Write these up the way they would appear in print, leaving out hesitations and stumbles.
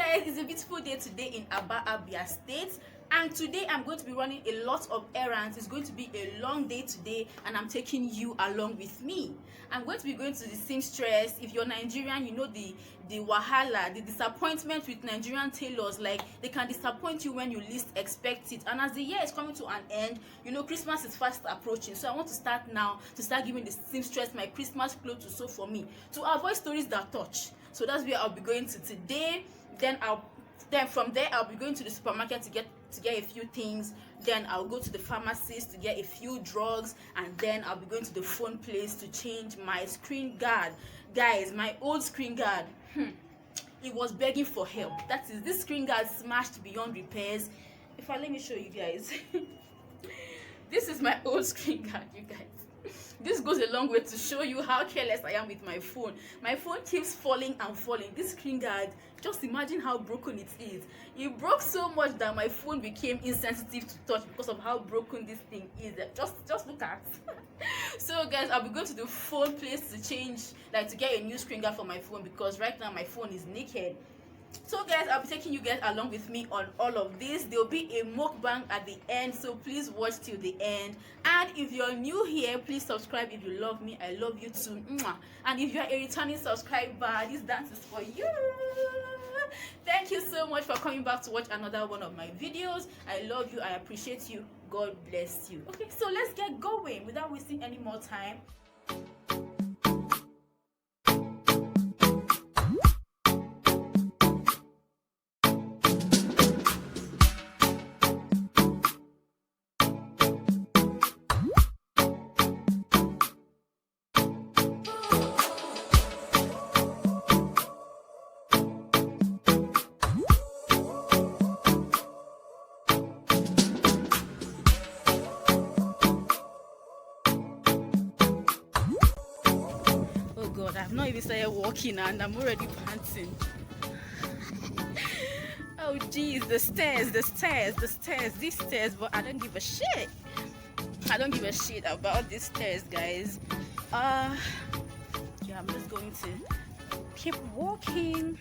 guys, it's a beautiful day today in Abia State, and today I'm going to be running a lot of errands. It's going to be a long day today, and I'm taking you along with me. I'm going to be going to the seamstress. If you're Nigerian, you know the wahala, the disappointment with Nigerian tailors. Like, they can disappoint you when you least expect it, and as the year is coming to an end, you know Christmas is fast approaching, so I want to start now to start giving the seamstress my Christmas clothes to sew for me, to avoid stories that touch. So that's where I'll be going to today. Then from there I'll be going to the supermarket to get a few things. Then I'll go to the pharmacist to get a few drugs, and then I'll be going to the phone place to change my screen guard. Guys, my old screen guard, it was begging for help. That is, this screen guard smashed beyond repairs. Let me show you guys. This is my old screen guard, you guys. This goes a long way to show you how careless I am with my phone. My phone keeps falling and falling. This screen guard, just imagine how broken it is. It broke so much that my phone became insensitive to touch because of how broken this thing is. Just look at. So guys, I'll be going to the phone place to change, to get a new screen guard for my phone, because right now my phone is naked. So guys, I'll be taking you guys along with me on all of this. There'll be a mukbang at the end, so please watch till the end. And if you're new here, please subscribe. If you love me, I love you too. And if you're a returning subscriber, this dance is for you. Thank you so much for coming back to watch another one of my videos. I love you, I appreciate you, God bless you. Okay, so let's get going without wasting any more time. God, I've not even started walking and I'm already panting. Oh geez, the stairs, these stairs, but I don't give a shit. I don't give a shit about these stairs, guys. Yeah, I'm just going to keep walking.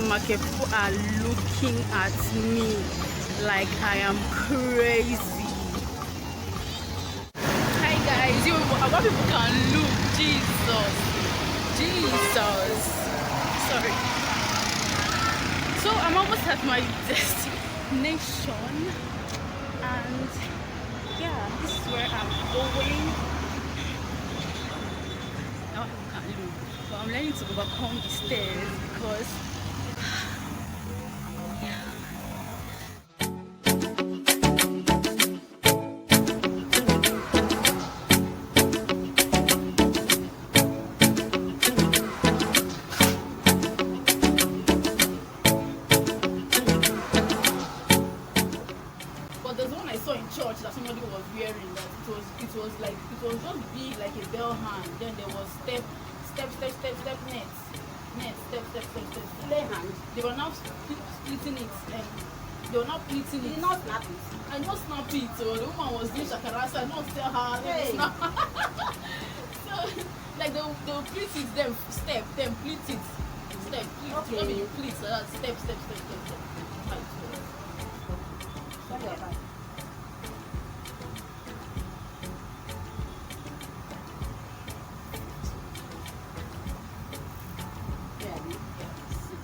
Market, people are looking at me like I am crazy. Hi guys, what people can look. Jesus, sorry. So I'm almost at my destination, and yeah, this is where I'm going. Now people can look, but I'm learning to overcome the stairs because bell hand. Then there was step, net, step, play hand. They were now splitting it. They were not pleating it. Did not snap it. I not snap it. So the woman was doing shakara, so I not tell her. Hey. Snap. So like they'll pleat it, then step, then pleat it. Step, pleat. Okay. I mean you pleat, so that's step. Right. Sorry about it. Yeah, 6,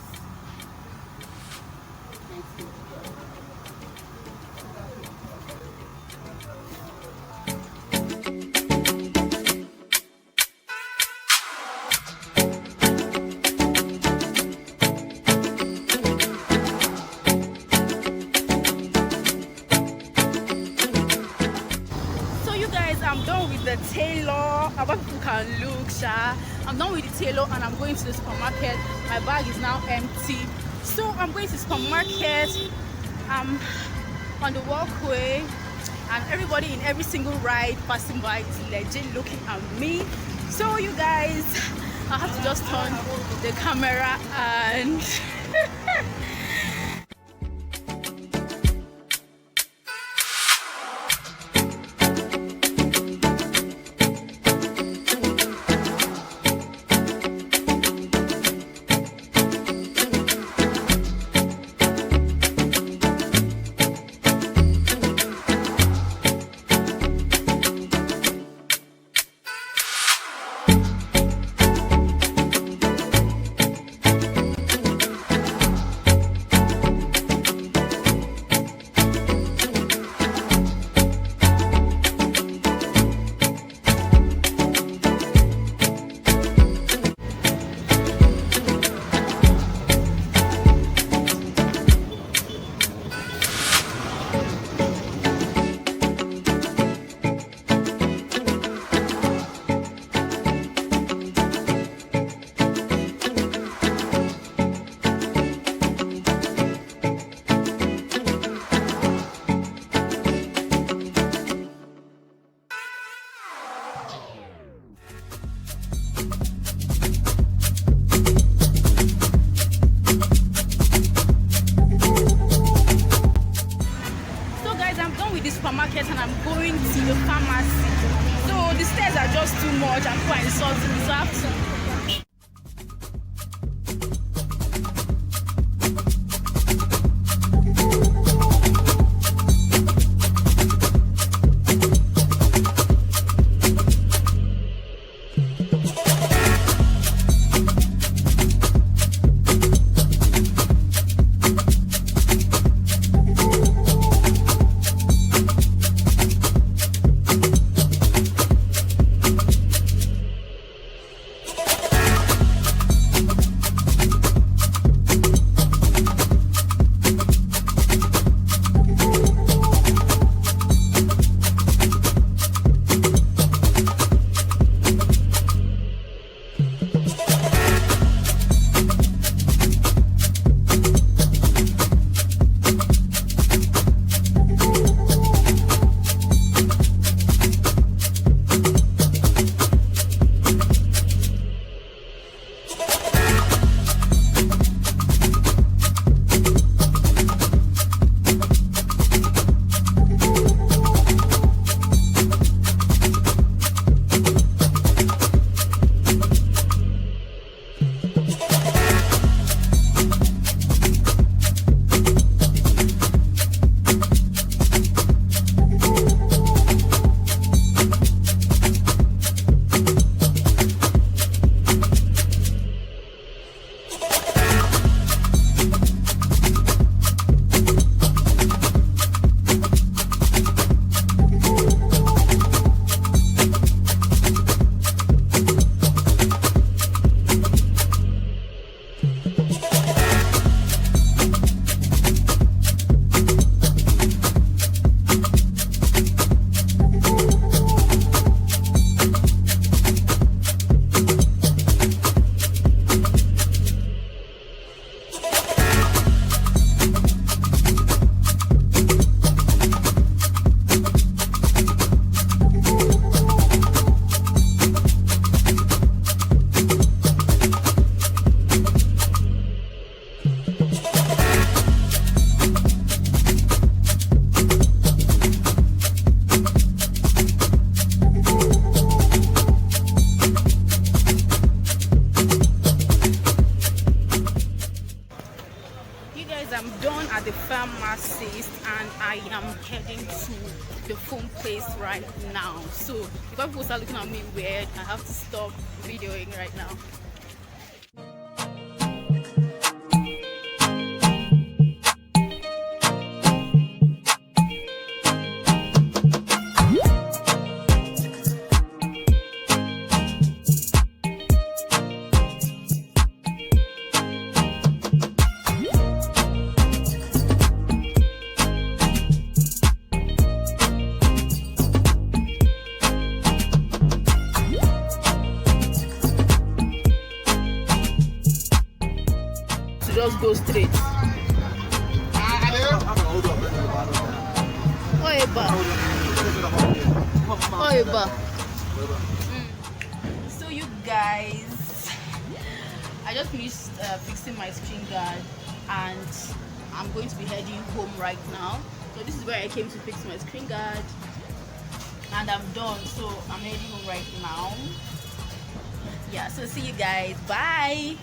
19. So you guys, I'm done with the tailor. About people can look, sha. I'm done with the tailor and I'm going to the supermarket. My bag is now empty. So I'm going to the supermarket. I'm on the walkway and everybody in every single ride passing by is legit looking at me. So you guys, I have to just turn the camera and supermarket and I'm going to the pharmacy. So the stairs are just too much and quite insulting. So I have to I am heading to the phone place right now. So because people start looking at me weird, I have to stop videoing right now. Just go straight. Oeba. Oeba. So you guys, I just finished fixing my screen guard and I'm going to be heading home right now. So this is where I came to fix my screen guard and I'm done. So I'm heading home right now. Yeah, so see you guys. Bye.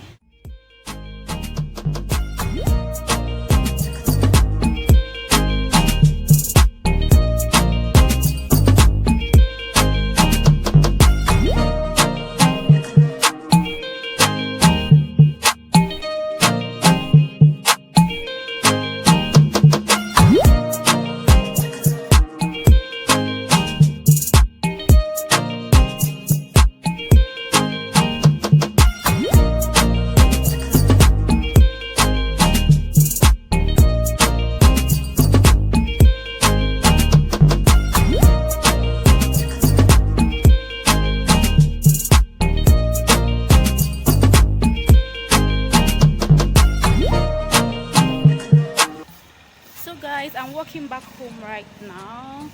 I'm walking back home right now.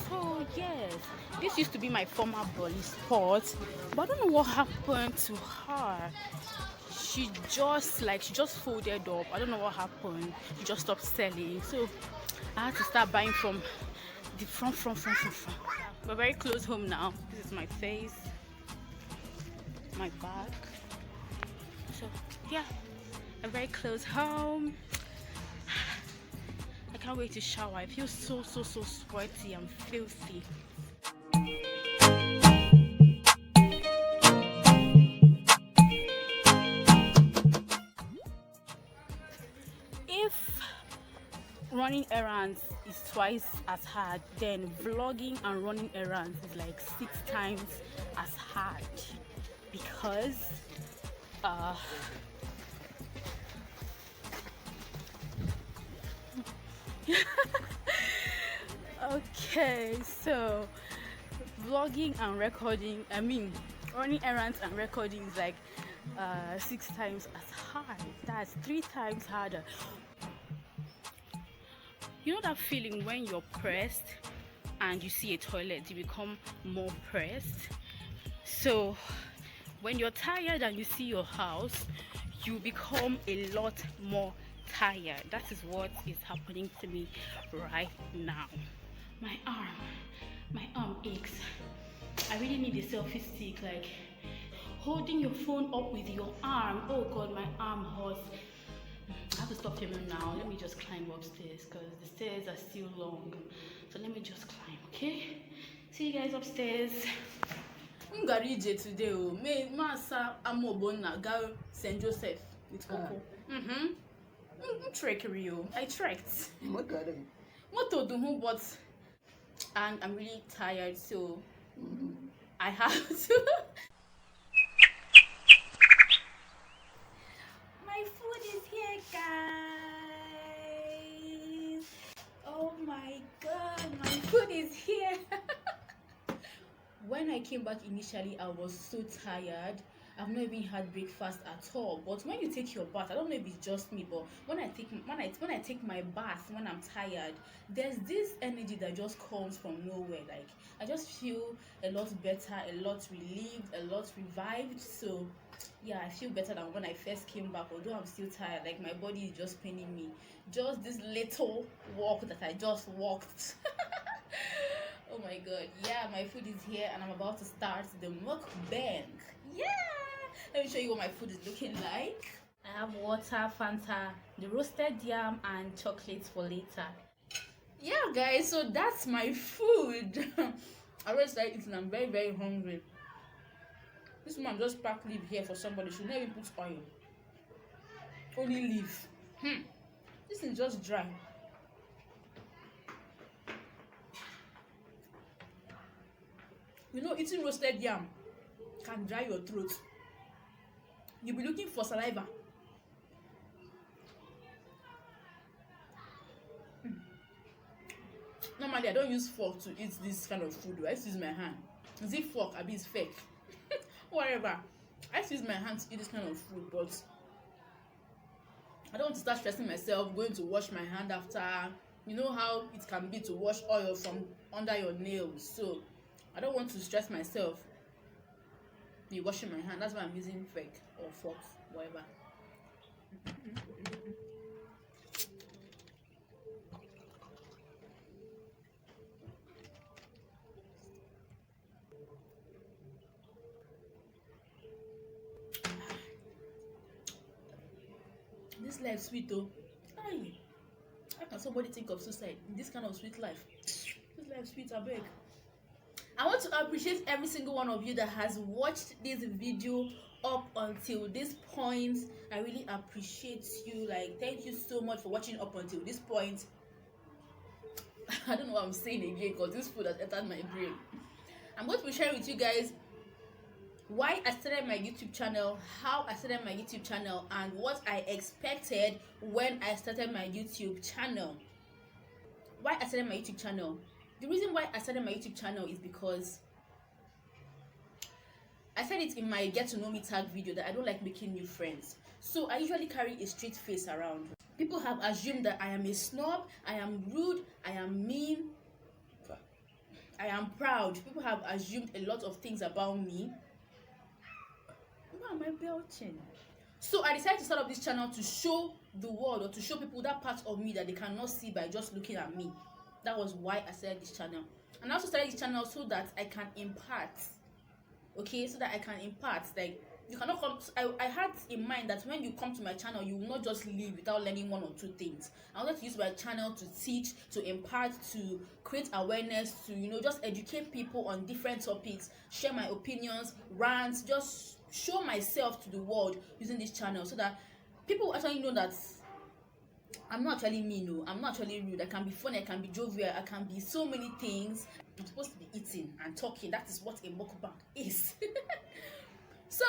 So yes, this used to be my former bully spot, but I don't know what happened to her. She just folded up. I don't know what happened. She just stopped selling, so I had to start buying from the front. We're very close home now. This is my face, my bag. So yeah, I'm very close home. I can't wait to shower. I feel so sweaty and filthy. If running errands is twice as hard, then vlogging and running errands is like 6 times as hard, because okay, so vlogging and recording, running errands and recording is like 6 times as hard. That's 3 times harder. You know that feeling when you're pressed and you see a toilet, you become more pressed? So when you're tired and you see your house, you become a lot more tired. That is what is happening to me right now. My arm aches. I really need a selfie stick, like holding your phone up with your arm. Oh god, my arm hurts. I have to stop filming now. Let me just climb upstairs because the stairs are still long. So let me just climb, okay? See you guys upstairs. Ngarije today, oh, me masa amobona go St. Joseph with Coco. Trickery, I trekked. Moto do, but and I'm really tired, so I have to. My food is here, guys. Oh my god, my food is here. When I came back initially, I was so tired. I've not even had breakfast at all. But when you take your bath, I don't know if it's just me, but when I take my bath when I'm tired, there's this energy that just comes from nowhere. Like I just feel a lot better, a lot relieved, a lot revived. So yeah, I feel better than when I first came back, although I'm still tired. Like my body is just paining me. Just this little walk that I just walked. Oh my god, yeah, my food is here and I'm about to start the mukbang. Yeah, let me show you what my food is looking like. I have water, Fanta, the roasted yam and chocolates for later. Yeah, guys, so that's my food. I already started eating. I'm very, very hungry. This woman just packed leaf here for somebody. She never even put oil. Only leaf. This is just dry. You know, eating roasted yam can dry your throat. You'll be looking for saliva. Normally, I don't use fork to eat this kind of food. I just use my hand. Is it fork? I mean, it's fake. Whatever. I just use my hand to eat this kind of food, but I don't want to start stressing myself going to wash my hand after. You know how it can be to wash oil from under your nails. So I don't want to stress myself be washing my hand. That's why I'm using fork or fork, whatever. This life sweet though. Aye. How can somebody think of suicide in this kind of sweet life? This life sweet, I beg. I want to appreciate every single one of you that has watched this video up until this point. I really appreciate you. Like, thank you so much for watching up until this point. I don't know what I'm saying again because this food has entered my brain. I'm going to be sharing with you guys why I started my YouTube channel, how I started my YouTube channel, and what I expected when I started my YouTube channel. Why I started my YouTube channel. The reason why I started my YouTube channel is because I said it in my get to know me tag video that I don't like making new friends. So I usually carry a straight face around. People have assumed that I am a snob, I am rude, I am mean, I am proud. People have assumed a lot of things about me. Why am I belching? So I decided to start up this channel to show the world or to show people that part of me that they cannot see by just looking at me. That was why I started this channel. And I also started this channel so that I can impart. Okay, so that I can impart. Like, you cannot come. I had in mind that when you come to my channel, you will not just leave without learning one or two things. I wanted to use my channel to teach, to impart, to create awareness, to, you know, just educate people on different topics, share my opinions, rants, just show myself to the world using this channel so that people actually know that I'm not actually mean. No, I'm not actually rude. I can be funny, I can be jovial, I can be so many things. I'm supposed to be eating and talking. That is what a mukbang is. So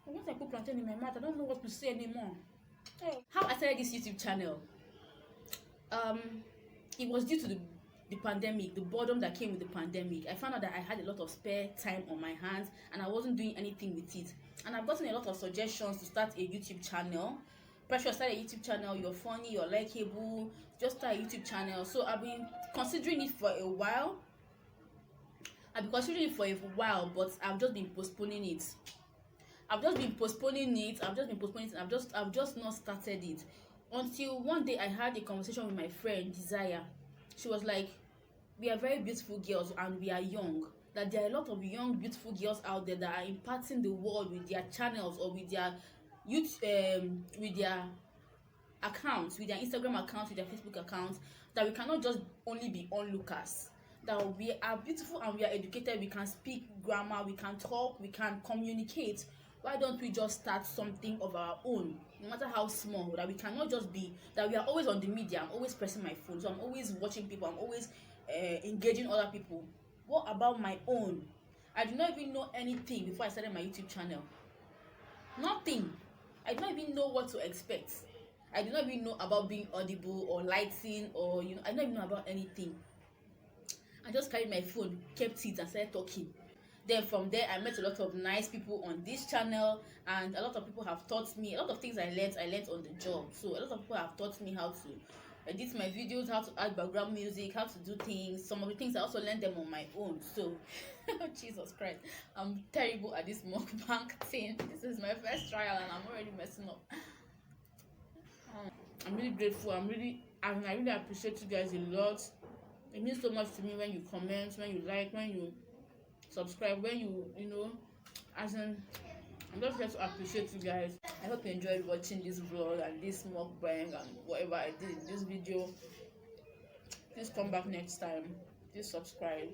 once I put plantain in my mouth, I don't know what to say anymore. How I started this YouTube channel, it was due to the pandemic, the boredom that came with the pandemic. I found out that I had a lot of spare time on my hands and I wasn't doing anything with it. And I've gotten a lot of suggestions to start a YouTube channel. Pressure, start a YouTube channel, you're funny, you're likable, just start a YouTube channel. So I've been considering it for a while. But I've just been postponing it. I've just not started it. Until one day I had a conversation with my friend Desire. She was like, we are very beautiful girls and we are young. That there are a lot of young beautiful girls out there that are impacting the world with their channels or with their with their accounts, with their Instagram accounts, with their Facebook accounts, that we cannot just only be onlookers. That we are beautiful and we are educated, we can speak grammar, we can talk, we can communicate. Why don't we just start something of our own, no matter how small, that we cannot just be, that we are always on the media, I'm always pressing my phone, so I'm always watching people, I'm always engaging other people. What about my own? I do not even know anything before I started my YouTube channel. Nothing. I do not even know what to expect. I do not even know about being audible or lighting or, you know, I don't even know about anything. I just carried my phone, kept it and started talking. Then from there I met a lot of nice people on this channel, and a lot of people have taught me a lot of things. I learned on the job. So a lot of people have taught me how to edit my videos, how to add background music, how to do things. Some of the things I also learned them on my own. So Jesus Christ, I'm terrible at this mukbang thing. This is my first trial and I'm already messing up. I'm really grateful. I really appreciate you guys a lot. It means so much to me when you comment, when you like, when you subscribe, when you know, as in, I'm just here to appreciate you guys. I hope you enjoyed watching this vlog and this mukbang and whatever I did in this video. Please come back next time. Please subscribe.